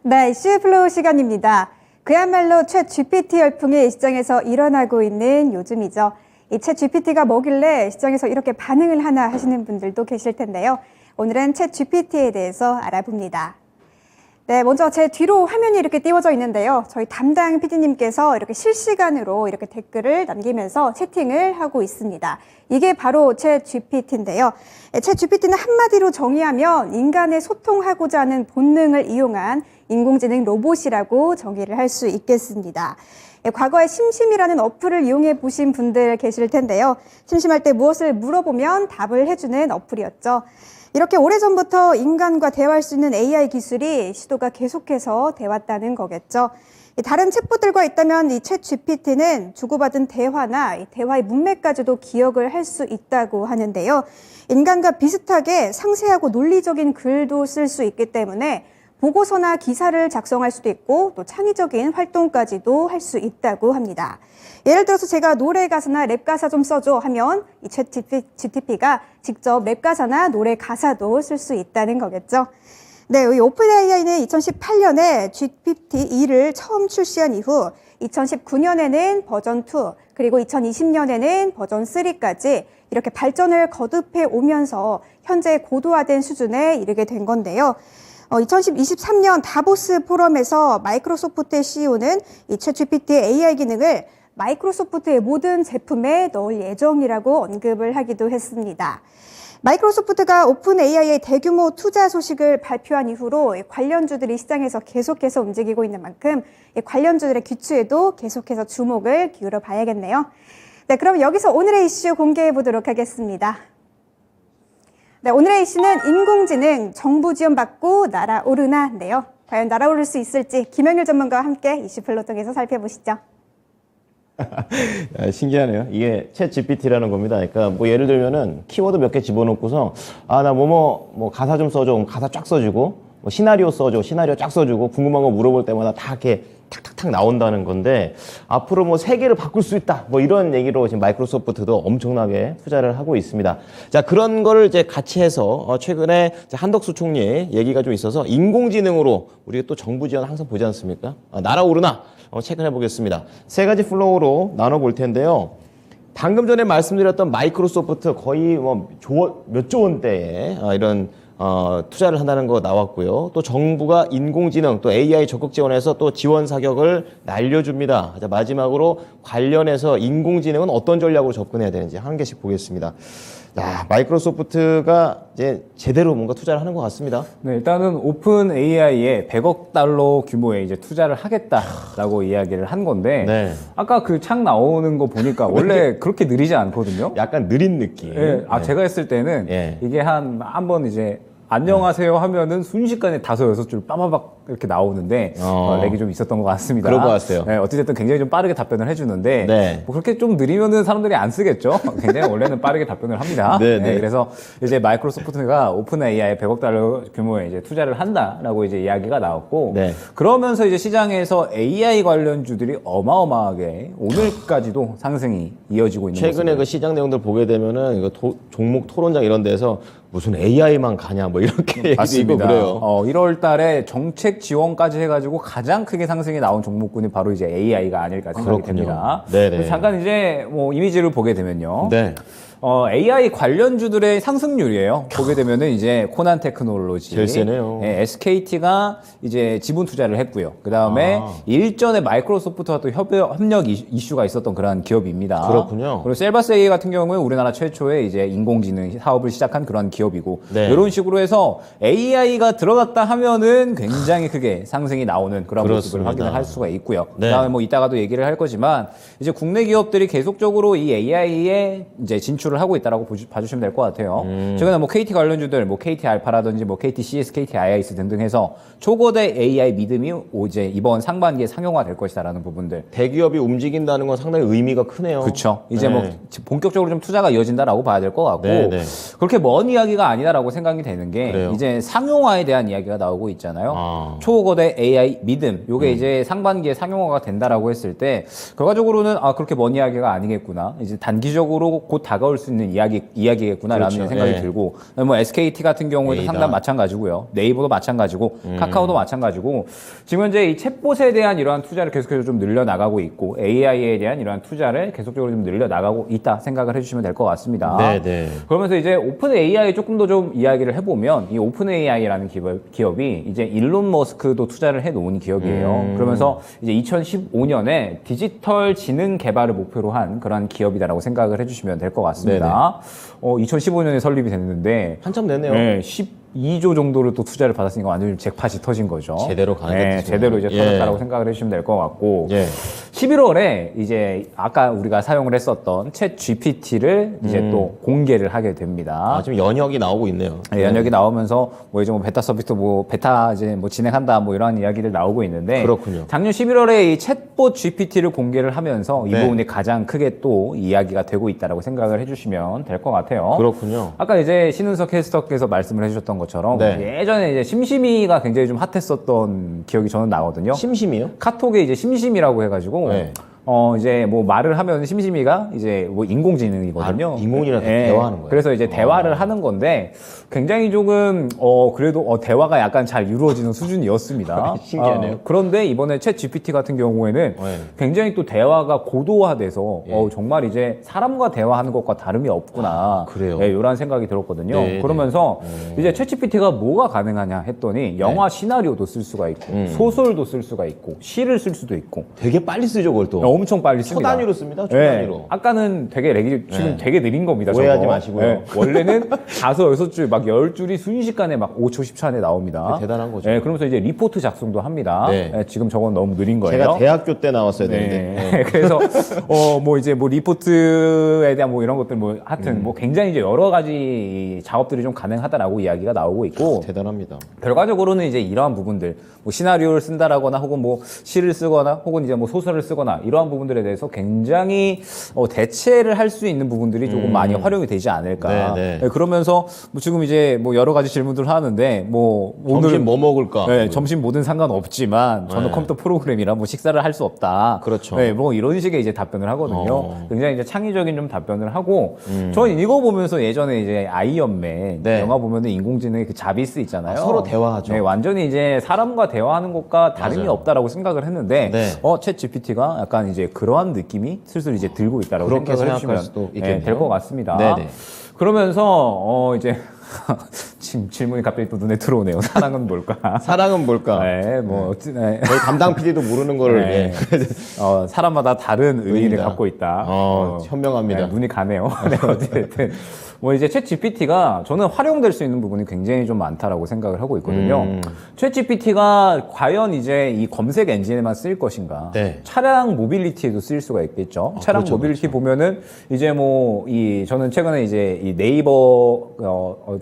네, 이슈 플로우 시간입니다. 그야말로 챗 GPT 열풍이 시장에서 일어나고 있는 요즘이죠. 이 챗 GPT가 뭐길래 시장에서 이렇게 반응을 하나 하시는 분들도 계실 텐데요. 오늘은 챗 GPT에 대해서 알아봅니다. 네, 먼저 제 뒤로 화면이 이렇게 띄워져 있는데요. 저희 담당 PD님께서 이렇게 실시간으로 이렇게 댓글을 남기면서 채팅을 하고 있습니다. 이게 바로 챗 GPT인데요. 챗 GPT는 한마디로 정의하면 인간의 소통하고자 하는 본능을 이용한 인공지능 로봇이라고 정의를 할 수 있겠습니다. 과거에 심심이라는 어플을 이용해 보신 분들 계실 텐데요. 심심할 때 무엇을 물어보면 답을 해주는 어플이었죠. 이렇게 오래전부터 인간과 대화할 수 있는 AI 기술이 시도가 계속해서 돼 왔다는 거겠죠. 다른 챗봇들과 있다면 이 챗 GPT는 주고받은 대화나 대화의 문맥까지도 기억을 할 수 있다고 하는데요. 인간과 비슷하게 상세하고 논리적인 글도 쓸 수 있기 때문에 보고서나 기사를 작성할 수도 있고 또 창의적인 활동까지도 할 수 있다고 합니다. 예를 들어서 제가 노래 가사나 랩 가사 좀 써줘 하면 이 챗 GPT가 직접 랩 가사나 노래 가사도 쓸 수 있다는 거겠죠. 네, 이 오픈 AI는 2018년에 GPT-2를 처음 출시한 이후 2019년에는 버전 2, 그리고 2020년에는 버전 3까지 이렇게 발전을 거듭해 오면서 현재 고도화된 수준에 이르게 된 건데요. 2023년 다보스 포럼에서 마이크로소프트의 CEO는 이 챗GPT의 AI 기능을 마이크로소프트의 모든 제품에 넣을 예정이라고 언급을 하기도 했습니다. 마이크로소프트가 오픈 AI의 대규모 투자 소식을 발표한 이후로 관련주들이 시장에서 계속해서 움직이고 있는 만큼 관련주들의 귀추에도 계속해서 주목을 기울여 봐야겠네요. 네, 그럼 여기서 오늘의 이슈 공개해 보도록 하겠습니다. 네, 오늘의 이슈는 인공지능 정부 지원 받고 날아오르나인데요. 과연 날아오를 수 있을지 김영일 전문가와 함께 이슈 플로 통해서 살펴보시죠. 신기하네요. 이게 챗 GPT라는 겁니다. 그러니까 뭐 예를 들면은 키워드 몇 개 집어넣고서 나 뭐 가사 좀 써줘. 그럼 가사 쫙 써주고 뭐 시나리오 써줘. 시나리오 쫙 써주고 궁금한 거 물어볼 때마다 다 이렇게 탁탁탁 나온다는 건데 앞으로 뭐 세계를 바꿀 수 있다. 뭐 이런 얘기로 지금 마이크로소프트도 엄청나게 투자를 하고 있습니다. 자, 그런 거를 이제 같이 해서 최근에 한덕수 총리 얘기가 좀 있어서 인공지능으로 우리가 또 정부 지원 항상 보지 않습니까? 날아오르나? 체크해 보겠습니다. 세 가지 플로우로 나눠볼 텐데요. 방금 전에 말씀드렸던 마이크로소프트 거의 몇 조 원대의 이런 투자를 한다는 거 나왔고요. 또 정부가 인공지능 또 AI 적극 지원해서 또 지원 사격을 날려줍니다. 자, 마지막으로 관련해서 인공지능은 어떤 전략으로 접근해야 되는지 한 개씩 보겠습니다. 야, 마이크로소프트가 이제 제대로 뭔가 투자를 하는 것 같습니다. 네, 일단은 오픈 AI에 100억 달러 규모의 이제 투자를 하겠다라고 이야기를 한 건데, 네. 아까 그 창 나오는 거 보니까 원래 그렇게 느리지 않거든요. 약간 느린 느낌. 네, 제가 했을 때는 이게 한번 이제 안녕하세요 하면은 순식간에 5, 6줄 빠바박 이렇게 나오는데 렉이 좀 있었던 것 같습니다. 그럴 것 같아요. 네, 어찌됐든 굉장히 좀 빠르게 답변을 해주는데 뭐 그렇게 좀 느리면은 사람들이 안 쓰겠죠. 굉장히 원래는 빠르게 답변을 합니다. 그래서 이제 마이크로소프트가 오픈 AI에 100억 달러 규모의 이제 투자를 한다라고 이제 이야기가 나왔고 그러면서 이제 시장에서 AI 관련주들이 어마어마하게 오늘까지도 상승이 이어지고 있는 최근에 모습이에요. 그 시장 내용들 보게 되면은 이거 종목 토론장 이런 데서 무슨 AI만 가냐 뭐 이렇게 얘기도 있고 그래요. 1월 달에 정책 지원까지 해가지고 가장 크게 상승이 나온 종목군이 바로 이제 AI가 아닐까 생각이 됩니다. 네네. 잠깐 이제 뭐 이미지를 보게 되면요. 네. AI 관련주들의 상승률이에요. 보게 되면은 이제 코난 테크놀로지, 제일 세네요. SKT가 이제 지분 투자를 했고요. 그 다음에 일전에 마이크로소프트와 또 협력 이슈가 있었던 그런 기업입니다. 그렇군요. 그리고 셀바스 AI 같은 경우는 우리나라 최초의 이제 인공지능 사업을 시작한 그런 기업이고, 이런 식으로 해서 AI가 들어갔다 하면은 굉장히 크게 상승이 나오는 그런 모습을 확인을 할 수가 있고요. 그다음에 뭐 이따가도 얘기를 할 거지만 이제 국내 기업들이 계속적으로 이 AI에 이제 진출을 하고 있다라고 봐주시면 될 것 같아요. 최근에 뭐 KT 관련주들, 뭐 KT 알파라든지 뭐 KT CS, KT IIS 등등 해서 초거대 AI 믿음이 이제 이번 상반기에 상용화될 것이다라는 부분들. 대기업이 움직인다는 건 상당히 의미가 크네요. 그렇죠. 이제 뭐 본격적으로 좀 투자가 이어진다라고 봐야 될 것 같고 그렇게 먼 이야기가 아니다라고 생각이 되는 게 이제 상용화에 대한 이야기가 나오고 있잖아요. 초거대 AI 믿음. 요게 이제 상반기에 상용화가 된다라고 했을 때 결과적으로는 그렇게 먼 이야기가 아니겠구나. 이제 단기적으로 곧 다가올 올라올 수 있는 이야기겠구나라는 그렇죠. 생각이 예. 들고 뭐 SKT 같은 경우에도 에이다. 상당 마찬가지고요. 네이버도 마찬가지고 카카오도 마찬가지고 지금 현재 이 챗봇에 대한 이러한 투자를 계속해서 좀 늘려나가고 있고 AI에 대한 이러한 투자를 계속적으로 좀 늘려나가고 있다 생각을 해주시면 될 것 같습니다. 네네. 그러면서 이제 오픈 AI 조금 더 좀 이야기를 해보면 이 오픈 AI라는 기업이 이제 일론 머스크도 투자를 해놓은 기업이에요. 그러면서 이제 2015년에 디지털 지능 개발을 목표로 한 그런 기업이다라고 생각을 해주시면 될 것 같습니다. 2015년에 설립이 됐는데 한참 됐네요. 네, 12조 정도를 또 투자를 받았으니까 완전히 잭팟이 터진 거죠. 제대로 가는 네, 뜻이죠. 제대로 이제 예. 터졌다라고 생각을 해주시면 될 것 같고. 예. 11월에 이제 아까 우리가 사용을 했었던 챗 GPT를 이제 또 공개를 하게 됩니다. 아, 지금 연혁이 나오고 있네요. 네, 연역이 나오면서 뭐 이제 뭐 베타 서비스 뭐 베타 이제 뭐 진행한다 뭐 이런 이야기들 나오고 있는데 그렇군요. 작년 11월에 이 챗봇 GPT를 공개를 하면서 이 네. 부분이 가장 크게 또 이야기가 되고 있다라고 생각을 해주시면 될 것 같아요. 그렇군요. 아까 이제 신은석 캐스터께서 말씀을 해주셨던 것처럼 네. 예전에 이제 심심이가 굉장히 좀 핫했었던 기억이 저는 나거든요. 심심이요? 카톡에 이제 심심이라고 해가지고 네. 이제 뭐 말을 하면 심심이가 이제 뭐 인공지능이거든요. 아, 인공지능이랑 예. 대화하는 거예요? 그래서 이제 대화를 하는 건데 굉장히 조금 그래도 대화가 약간 잘 이루어지는 수준이었습니다. 신기하네요. 그런데 이번에 챗 GPT 같은 경우에는 네. 굉장히 또 대화가 고도화돼서 예. 정말 이제 사람과 대화하는 것과 다름이 없구나. 그래요? 예, 이런 생각이 들었거든요. 네, 그러면서 이제 챗 GPT가 뭐가 가능하냐 했더니 영화 시나리오도 쓸 수가 있고 소설도 쓸 수가 있고 시를 쓸 수도 있고 되게 빨리 쓰죠, 그걸 또. 엄청 빨리 씁니다. 초단위로 씁니다, 네. 초단위로. 아까는 되게 지금 네. 되게 느린 겁니다. 오해하지 저거. 마시고요. 네. 원래는 5-6줄, 막 10줄이 순식간에 막 5초, 10초 안에 나옵니다. 대단한 거죠. 네, 그러면서 이제 리포트 작성도 합니다. 네. 네, 지금 저건 너무 느린 거예요. 제가 대학교 때 나왔어야 되는데. 네. 그래서 뭐 이제 뭐 리포트에 대한 뭐 이런 것들 뭐 하여튼 뭐 굉장히 이제 여러 가지 작업들이 좀 가능하다라고 이야기가 나오고 있고 대단합니다. 결과적으로는 이제 이러한 부분들, 뭐 시나리오를 쓴다라거나 혹은 뭐 시를 쓰거나 혹은 이제 뭐 소설을 쓰거나 이러한 부분들에 대해서 굉장히 대체를 할 수 있는 부분들이 조금 많이 활용이 되지 않을까. 네, 네. 네, 그러면서 뭐 지금 이제 뭐 여러 가지 질문들을 하는데 뭐 점심 뭐 먹을까? 네, 점심 뭐든 상관없지만 저는 네. 컴퓨터 프로그램이라 뭐 식사를 할 수 없다. 그렇죠. 네, 뭐 이런 식의 이제 답변을 하거든요. 굉장히 이제 창의적인 좀 답변을 하고 저는 이거 보면서 예전에 이제 아이언맨 네. 영화 보면은 인공지능의 그 자비스 있잖아요. 서로 대화하죠. 네, 완전히 이제 사람과 대화하는 것과 다름이 맞아요. 없다라고 생각을 했는데 네. 챗 GPT가 약간 이제 그러한 느낌이 슬슬 이제 들고 있다라고 그렇게 생각을 생각할 해주시면 수도 있겠네요. 될 것 같습니다. 네네. 그러면서 이제 지금 질문이 갑자기 또 눈에 들어오네요. 사랑은 뭘까? 사랑은 뭘까? 네, 뭐 네. 저희 담당 PD도 모르는 거를 네. 사람마다 다른 의미를 의미다. 갖고 있다. 현명합니다. 네, 눈이 가네요. 네, 어쨌든 뭐 이제 챗 GPT가 저는 활용될 수 있는 부분이 굉장히 좀 많다라고 생각을 하고 있거든요. 챗 GPT가 과연 이제 이 검색 엔진에만 쓰일 것인가? 네. 차량 모빌리티에도 쓰일 수가 있겠죠. 차량 그렇죠, 모빌리티 보면은 이제 뭐 저는 최근에 이제 이 네이버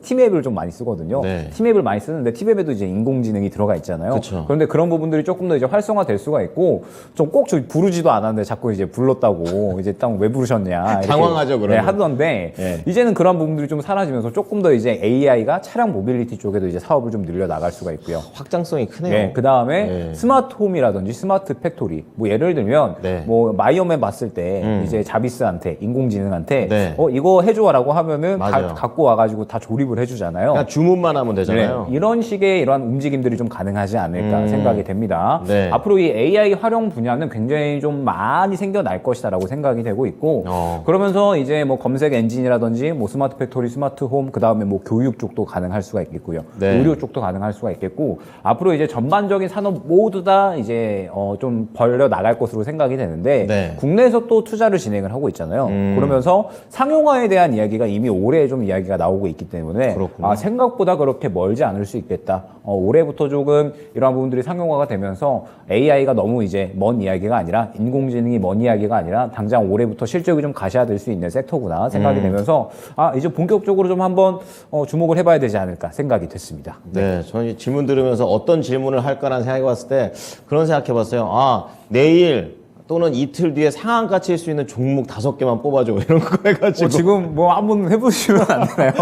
팀앱을 좀 많이 쓰거든요. 네. 팀앱을 많이 쓰는데 팀앱에도 이제 인공지능이 들어가 있잖아요. 그쵸. 그런데 그런 부분들이 조금 더 이제 활성화될 수가 있고 좀 꼭 저 부르지도 않았는데 자꾸 이제 불렀다고 이제 딱 왜 부르셨냐 이렇게 당황하죠, 그러면. 네, 하던데 네. 이제는 그런 부분들이 좀 사라지면서 조금 더 이제 AI가 차량 모빌리티 쪽에도 이제 사업을 좀 늘려 나갈 수가 있고요. 확장성이 크네요. 네, 그 다음에 네. 스마트 홈이라든지 스마트 팩토리. 뭐 예를 들면 네. 뭐 마이어맨 봤을 때 이제 자비스한테 인공지능한테 네. 이거 해줘라고 하면은 맞아요. 갖고 와가지고 다 조립을 해주잖아요. 그냥 주문만 하면 되잖아요. 네, 이런 식의 이러한 움직임들이 좀 가능하지 않을까 생각이 됩니다. 네. 앞으로 이 AI 활용 분야는 굉장히 좀 많이 생겨날 것이다라고 생각이 되고 있고 그러면서 이제 뭐 검색 엔진이라든지 뭐 스마트 팩토리, 스마트 홈, 그 다음에 뭐 교육 쪽도 가능할 수가 있겠고요. 네. 의료 쪽도 가능할 수가 있겠고 앞으로 이제 전반적인 산업 모두 다 이제 좀 벌려 나갈 것으로 생각이 되는데 네. 국내에서 또 투자를 진행을 하고 있잖아요. 그러면서 상용화에 대한 이야기가 이미 올해 좀 이야기가 나오고 있기 때문에 그렇군요. 생각보다 그렇게 멀지 않을 수 있겠다. 올해부터 조금 이러한 부분들이 상용화가 되면서 AI가 너무 이제 먼 이야기가 아니라 인공지능이 먼 이야기가 아니라 당장 올해부터 실적이 좀 가셔야될 수 있는 섹터구나 생각이 되면서 이제 본격적으로 좀 한번 주목을 해봐야 되지 않을까 생각이 됐습니다. 네, 저는 이 질문 들으면서 어떤 질문을 할까라는 생각해 봤을 때 그런 생각해 봤어요. 내일 또는 이틀 뒤에 상한가 칠 수 있는 종목 5개만 뽑아줘 이런 거 해가지고 지금 뭐 한번 해보시면 안 되나요?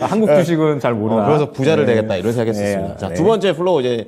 한국 주식은 잘 모르나. 그래서 부자를 되겠다 이런 생각했었습니다. 자, 두 번째 플로우 이제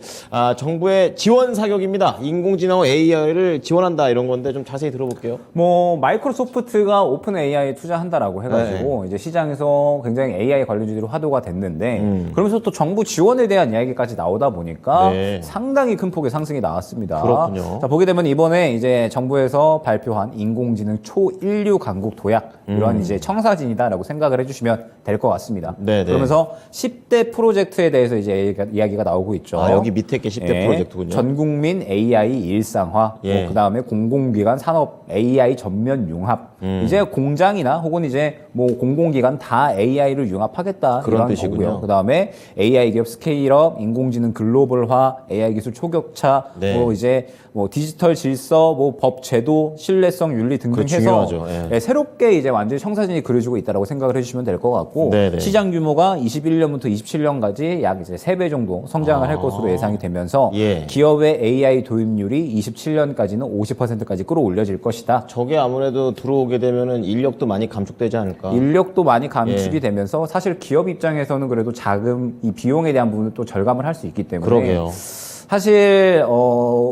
정부의 지원 사격입니다. 인공지능 AI를 지원한다 이런 건데 좀 자세히 들어볼게요. 뭐 마이크로소프트가 오픈 AI에 투자한다라고 해가지고 이제 시장에서 굉장히 AI 관련주들이 화두가 됐는데 그러면서 또 정부 지원에 대한 이야기까지 나오다 보니까 네. 상당히 큰 폭의 상승이 나왔습니다. 그렇군요. 자, 보게 되면 이번에 이제 정부에서 발표한 인공지능 초인류 강국 도약 이러한 이제 청사진이다라고 생각을 해주시면 될 것 같습니다. 네네. 그러면서 10대 프로젝트에 대해서 이제 이야기가 나오고 있죠. 여기 밑에 게 10대 프로젝트군요. 전국민 AI 일상화, 예. 그 다음에 공공기관 산업 AI 전면 융합. 이제 공장이나 혹은 이제 뭐 공공기관 다 AI를 융합하겠다 그런 이런 뜻이군요. 거고요. 그 다음에 AI 기업 스케일업, 인공지능 글로벌화, AI 기술 초격차, 네. 뭐 이제 뭐 디지털 질서, 뭐 법 제도, 신뢰성, 윤리 등등 그거 해서 중요하죠. 예. 예, 새롭게 이제 완전히 청사진이 그려지고 있다고 생각을 해주시면 될 것 같고 네네. 시장 규모가 21년부터 27년까지 약 이제 3배 정도 성장을 할 것으로 예상이 되면서 예. 기업의 AI 도입률이 27년까지는 50%까지 끌어올려질 것이다. 저게 아무래도 들어오게 되면은 인력도 많이 감축되지 않을까? 인력도 많이 감축이 예. 되면서 사실 기업 입장에서는 그래도 자금, 이 비용에 대한 부분을 또 절감을 할 수 있기 때문에 그러게요. 사실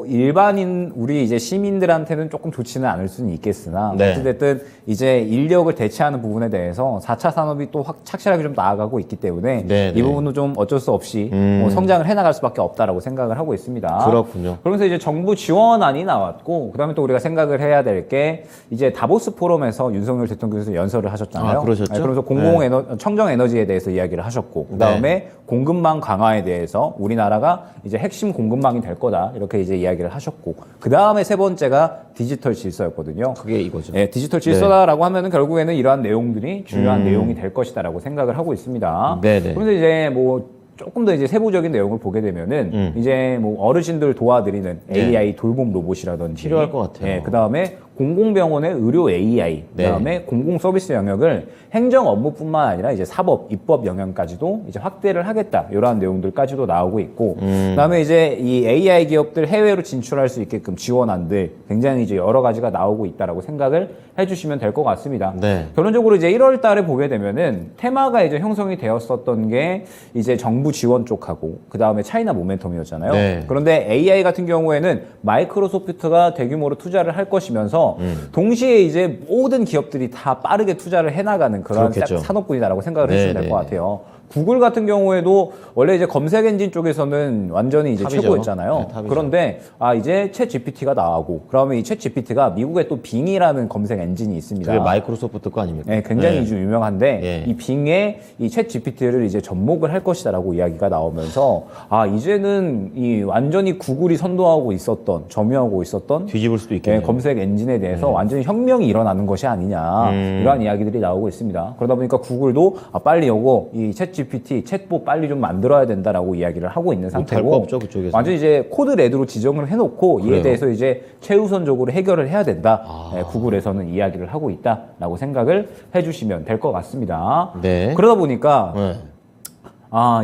일반인 우리 이제 시민들한테는 조금 좋지는 않을 수는 있겠으나 네. 어쨌든 이제 인력을 대체하는 부분에 대해서 4차 산업이 또 착실하게 좀 나아가고 있기 때문에 네, 이 네. 부분은 좀 어쩔 수 없이 뭐 성장을 해나갈 수밖에 없다라고 생각을 하고 있습니다. 그렇군요. 그러면서 이제 정부 지원안이 나왔고 그다음에 또 우리가 생각을 해야 될 게 이제 다보스 포럼에서 윤석열 대통령께서 연설을 하셨잖아요. 그러셨죠? 네, 그러면서 청정 에너지에 대해서 이야기를 하셨고 그다음에 네. 공급망 강화에 대해서 우리나라가 이제 핵심 공급망이 될 거다 이렇게 이제 이야기를 하셨고 그 다음에 세 번째가 디지털 질서였거든요. 그게 이거죠. 네, 디지털 질서다라고 하면은 결국에는 이러한 내용들이 중요한 내용이 될 것이다라고 생각을 하고 있습니다. 네네. 그런데 이제 뭐 조금 더 이제 세부적인 내용을 보게 되면은 이제 뭐 어르신들 도와드리는 AI 돌봄 로봇이라든지 필요할 것 같아요. 네, 그 다음에 공공병원의 의료 AI, 네. 그다음에 공공 서비스 영역을 행정 업무뿐만 아니라 이제 사법, 입법 영역까지도 이제 확대를 하겠다 이러한 내용들까지도 나오고 있고, 그다음에 이제 이 AI 기업들 해외로 진출할 수 있게끔 지원안들 굉장히 이제 여러 가지가 나오고 있다라고 생각을 해주시면 될 것 같습니다. 네. 결론적으로 이제 1월달에 보게 되면은 테마가 이제 형성이 되었었던 게 이제 정부 지원 쪽하고 그다음에 차이나 모멘텀이었잖아요. 네. 그런데 AI 같은 경우에는 마이크로소프트가 대규모로 투자를 할 것이면서 동시에 이제 모든 기업들이 다 빠르게 투자를 해나가는 그런 그렇겠죠. 산업군이다라고 생각을 네, 해주시면 될 네, 것 같아요. 구글 같은 경우에도 원래 이제 검색 엔진 쪽에서는 완전히 이제 탑이죠. 최고였잖아요. 네, 탑이죠. 그런데 이제 챗 GPT가 나오고 그러면 이 챗 GPT가 미국에 또 빙이라는 검색 엔진이 있습니다. 그게 마이크로소프트 거 아닙니까? 네, 굉장히 좀 유명한데 예. 이 빙에 이 챗 GPT를 이제 접목을 할 것이다라고 이야기가 나오면서 이제는 이 완전히 구글이 선도하고 있었던 점유하고 있었던 뒤집을 수도 있겠네요. 검색 엔진에 대해서 완전히 혁명이 일어나는 것이 아니냐 이러한 이야기들이 나오고 있습니다. 그러다 보니까 구글도 빨리 요거 이 챗 GPT 챗봇 빨리 좀 만들어야 된다라고 이야기를 하고 있는 뭐 상태고 될거 없죠, 그쪽에서. 완전 이제 코드 레드로 지정을 해놓고 이에 그래요? 대해서 이제 최우선적으로 해결을 해야 된다. 네, 구글에서는 이야기를 하고 있다라고 생각을 해주시면 될 것 같습니다. 네. 그러다 보니까 네.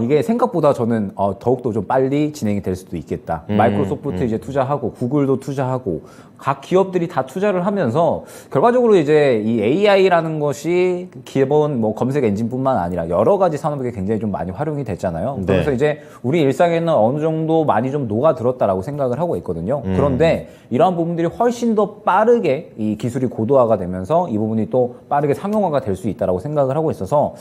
이게 생각보다 저는 더욱더 좀 빨리 진행이 될 수도 있겠다. 마이크로소프트 이제 투자하고 구글도 투자하고 각 기업들이 다 투자를 하면서 결과적으로 이제 이 AI라는 것이 기본 뭐 검색 엔진뿐만 아니라 여러 가지 산업에 굉장히 좀 많이 활용이 됐잖아요. 네. 그래서 이제 우리 일상에는 어느 정도 많이 좀 녹아들었다라고 생각을 하고 있거든요. 그런데 이러한 부분들이 훨씬 더 빠르게 이 기술이 고도화가 되면서 이 부분이 또 빠르게 상용화가 될 수 있다라고 생각을 하고 있어서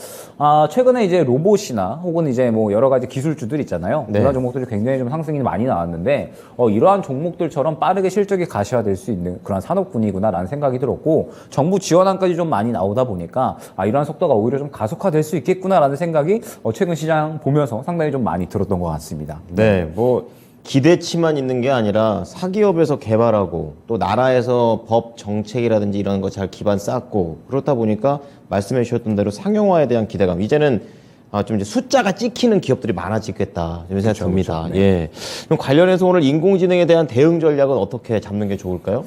최근에 이제 로봇이나 혹은 이제 뭐 여러 가지 기술주들 있잖아요. 네. 이러한 종목들이 굉장히 좀 상승이 많이 나왔는데 이러한 종목들처럼 빠르게 실적이 가시화될 수 있는 그런 산업군이구나라는 생각이 들었고 정부 지원안까지 좀 많이 나오다 보니까 이러한 속도가 오히려 좀 가속화될 수 있겠구나라는 생각이 최근 시장 보면서 상당히 좀 많이 들었던 것 같습니다. 네, 뭐 기대치만 있는 게 아니라 사기업에서 개발하고 또 나라에서 법 정책이라든지 이런 거 잘 기반 쌓고 그렇다 보니까 말씀해 주셨던 대로 상용화에 대한 기대감 이제는 좀 이제 숫자가 찍히는 기업들이 많아지겠다 이런 생각이 듭니다. 네. 예. 그럼 관련해서 오늘 인공지능에 대한 대응 전략은 어떻게 잡는 게 좋을까요?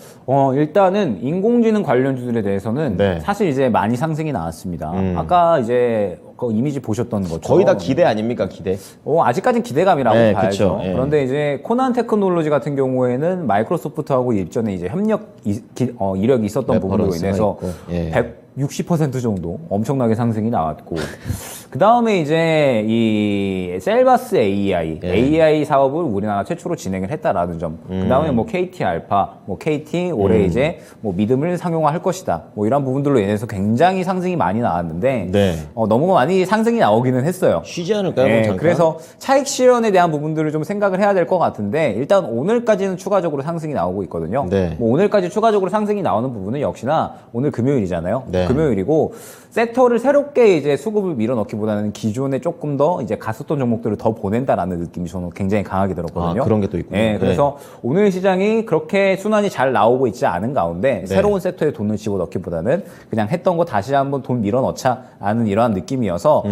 일단은 인공지능 관련주들에 대해서는 네. 사실 이제 많이 상승이 나왔습니다. 아까 이제 그 이미지 보셨던 것처럼 거의 다 기대 아닙니까, 기대? 아직까지는 기대감이라고 네, 봐야죠. 그쵸, 예. 그런데 이제 코난 테크놀로지 같은 경우에는 마이크로소프트하고 일전에 이제 이력이 있었던 부분으로 레퍼런스가 인해서 있고, 예. 160% 정도 엄청나게 상승이 나왔고 그 다음에 이제 이 셀바스 AI, 예. AI 사업을 우리나라 최초로 진행을 했다라는 점. 그 다음에 뭐 KT 알파, 뭐 KT 올해 이제 뭐 믿음을 상용화할 것이다. 뭐 이런 부분들로 인해서 굉장히 상승이 많이 나왔는데 네. 너무 많이 상승이 나오기는 했어요. 쉬지 않을까요? 네, 잠깐? 그래서 차익 실현에 대한 부분들을 좀 생각을 해야 될 것 같은데 일단 오늘까지는 추가적으로 상승이 나오고 있거든요. 네. 뭐 오늘까지 추가적으로 상승이 나오는 부분은 역시나 오늘 금요일이잖아요. 네. 금요일이고 섹터를 새롭게 이제 수급을 밀어넣기보다는 기존에 조금 더 이제 갔었던 종목들을 더 보낸다라는 느낌이 저는 굉장히 강하게 들었거든요. 아, 그런 게 또 있군요. 네, 그래서 오늘 시장이 그렇게 순환이 잘 나오고 있지 않은 가운데 새로운 섹터에 돈을 집어넣기보다는 그냥 했던 거 다시 한번 돈 밀어넣자 하는 이러한 느낌이어서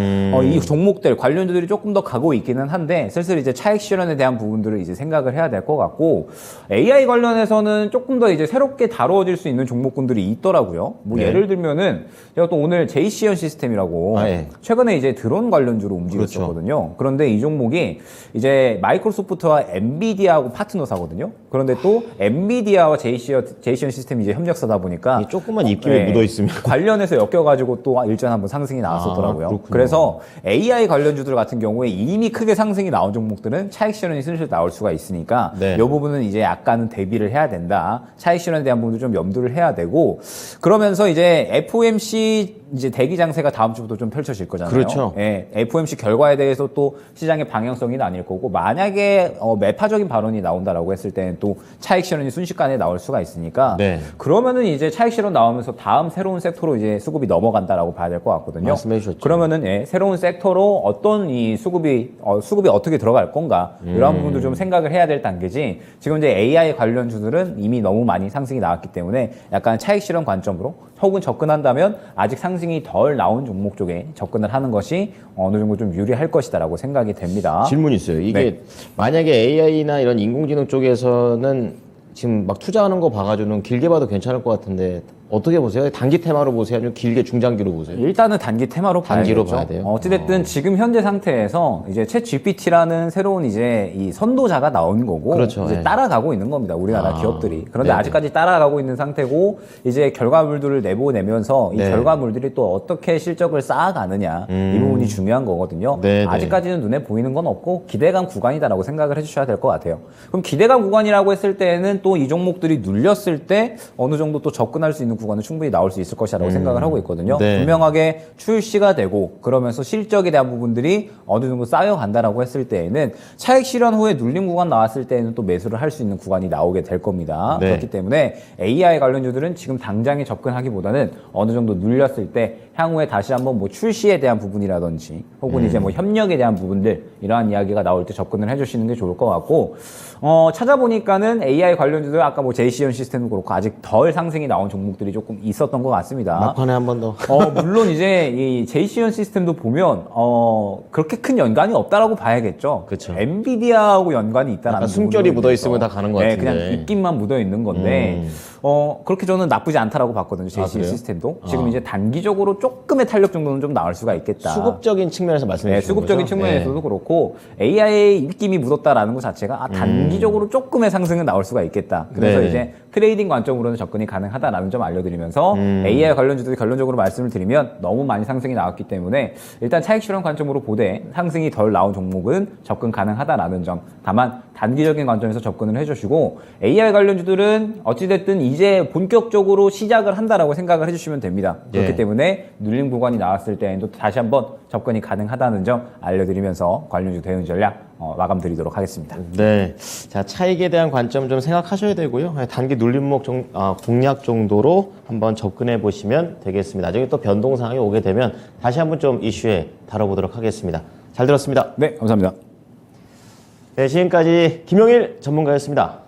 이 종목들 관련주들이 조금 더 가고 있기는 한데 슬슬 이제 차익 실현에 대한 부분들을 이제 생각을 해야 될 것 같고 AI 관련해서는 조금 더 이제 새롭게 다루어질 수 있는 종목군들이 있더라고요. 뭐 네. 예를 들면은 제가 또 오늘 제이시언 시스템이라고 예. 최근에 이제 드론 관련주로 움직였었거든요. 그런데 이 종목이 이제 마이크로소프트와 엔비디아하고 파트너사거든요. 그런데 또 엔비디아와 제이시언 시스템이 이제 협력사다 보니까 이 조그만 입김이 네. 묻어 있으면 관련해서 엮여가지고 또 일전 한번 상승이 나왔었더라고요. 그렇군요. 그래서 AI 관련주들 같은 경우에 이미 크게 상승이 나온 종목들은 차익 실현이 슬슬 나올 수가 있으니까 네. 이 부분은 이제 약간은 대비를 해야 된다. 차익 실현에 대한 부분도 좀 염두를 해야 되고 그러면서 이제 FOMC 이제 대기 장세가 다음 주부터 좀 펼쳐질 거잖아요. 그렇죠. 예, FOMC 결과에 대해서 또 시장의 방향성이 나뉠 거고 만약에 매파적인 발언이 나온다라고 했을 때는 또 차익 실현이 순식간에 나올 수가 있으니까 네. 그러면은 이제 차익 실현 나오면서 다음 새로운 섹터로 이제 수급이 넘어간다라고 봐야 될 것 같거든요. 말씀해 주셨죠. 그러면은 새로운 섹터로 어떤 이 수급이 어떻게 들어갈 건가 이런 부분도 좀 생각을 해야 될 단계지. 지금 이제 AI 관련주들은 이미 너무 많이 상승이 나왔기 때문에 약간 차익 실현 관점으로 혹은 접근한다면 아직 상승이 덜 나온 종목 쪽에 접근을 하는 것이 어느 정도 좀 유리할 것이다라고 생각이 됩니다. 질문 있어요. 이게 네. 만약에 AI나 이런 인공지능 쪽에서는 지금 막 투자하는 거 봐가지고는 길게 봐도 괜찮을 것 같은데 어떻게 보세요? 단기 테마로 보세요? 아니면 길게 중장기로 보세요? 일단은 단기 테마로 단기로 봐야겠죠. 봐야 돼요? 어찌됐든 지금 현재 상태에서 이제 챗 GPT라는 새로운 이제 이 선도자가 나온 거고 그렇죠. 이제 예. 따라가고 있는 겁니다. 우리나라 기업들이. 그런데 네네. 아직까지 따라가고 있는 상태고 이제 결과물들을 내보내면서 이 네. 결과물들이 또 어떻게 실적을 쌓아가느냐 이 부분이 중요한 거거든요. 네네. 아직까지는 눈에 보이는 건 없고 기대감 구간이다라고 생각을 해주셔야 될 것 같아요. 그럼 기대감 구간이라고 했을 때는 또 이 종목들이 눌렸을 때 어느 정도 또 접근할 수 있는 구간은 충분히 나올 수 있을 것이라고 생각을 하고 있거든요. 네. 분명하게 출시가 되고 그러면서 실적에 대한 부분들이 어느 정도 쌓여간다라고 했을 때에는 차익 실현 후에 눌림 구간 나왔을 때에는 또 매수를 할 수 있는 구간이 나오게 될 겁니다. 네. 그렇기 때문에 AI 관련주들은 지금 당장에 접근하기보다는 어느 정도 눌렸을 때 향후에 다시 한번 뭐 출시에 대한 부분이라든지 혹은 이제 뭐 협력에 대한 부분들 이러한 이야기가 나올 때 접근을 해주시는 게 좋을 것 같고 찾아보니까는 AI 관련주들 아까 뭐 제이시언 시스템도 그렇고 아직 덜 상승이 나온 종목들이 조금 있었던 것 같습니다. 막판에 한 번 더. 물론 이제 이 제이시언 시스템도 보면 그렇게 큰 연관이 없다라고 봐야겠죠. 그쵸. 엔비디아하고 연관이 있다라는 약간 숨결이 부분으로 묻어 있으면 인해서. 다 가는 것 네, 같은데. 그냥 입김만 묻어 있는 건데 그렇게 저는 나쁘지 않다라고 봤거든요. 제이시언 그래요? 시스템도 지금 이제 단기적으로 조금의 탄력 정도는 좀 나올 수가 있겠다. 수급적인 측면에서 말씀해 네, 주신 수급적인 거죠? 측면에서도 네. 그렇고 AI의 입김이 묻었다라는 것 자체가 단기적으로 조금의 상승은 나올 수가 있겠다. 그래서 네. 이제 트레이딩 관점으로는 접근이 가능하다라는 점 알려드리면서 AI 관련주들이 결론적으로 말씀을 드리면 너무 많이 상승이 나왔기 때문에 일단 차익 실현 관점으로 보되 상승이 덜 나온 종목은 접근 가능하다라는 점. 다만 단기적인 관점에서 접근을 해주시고 AI 관련주들은 어찌됐든 이제 본격적으로 시작을 한다라고 생각을 해주시면 됩니다. 그렇기 예. 때문에 눌림 구간이 나왔을 때에도 다시 한번 접근이 가능하다는 점 알려드리면서 관련주 대응 전략 마감 드리도록 하겠습니다. 네. 자, 차익에 대한 관점 좀 생각하셔야 되고요. 단기 눌림목 공략 정도로 한번 접근해 보시면 되겠습니다. 나중에 또 변동 사항이 오게 되면 다시 한번 좀 이슈에 다뤄보도록 하겠습니다. 잘 들었습니다. 네, 감사합니다. 네, 지금까지 김용일 전문가였습니다.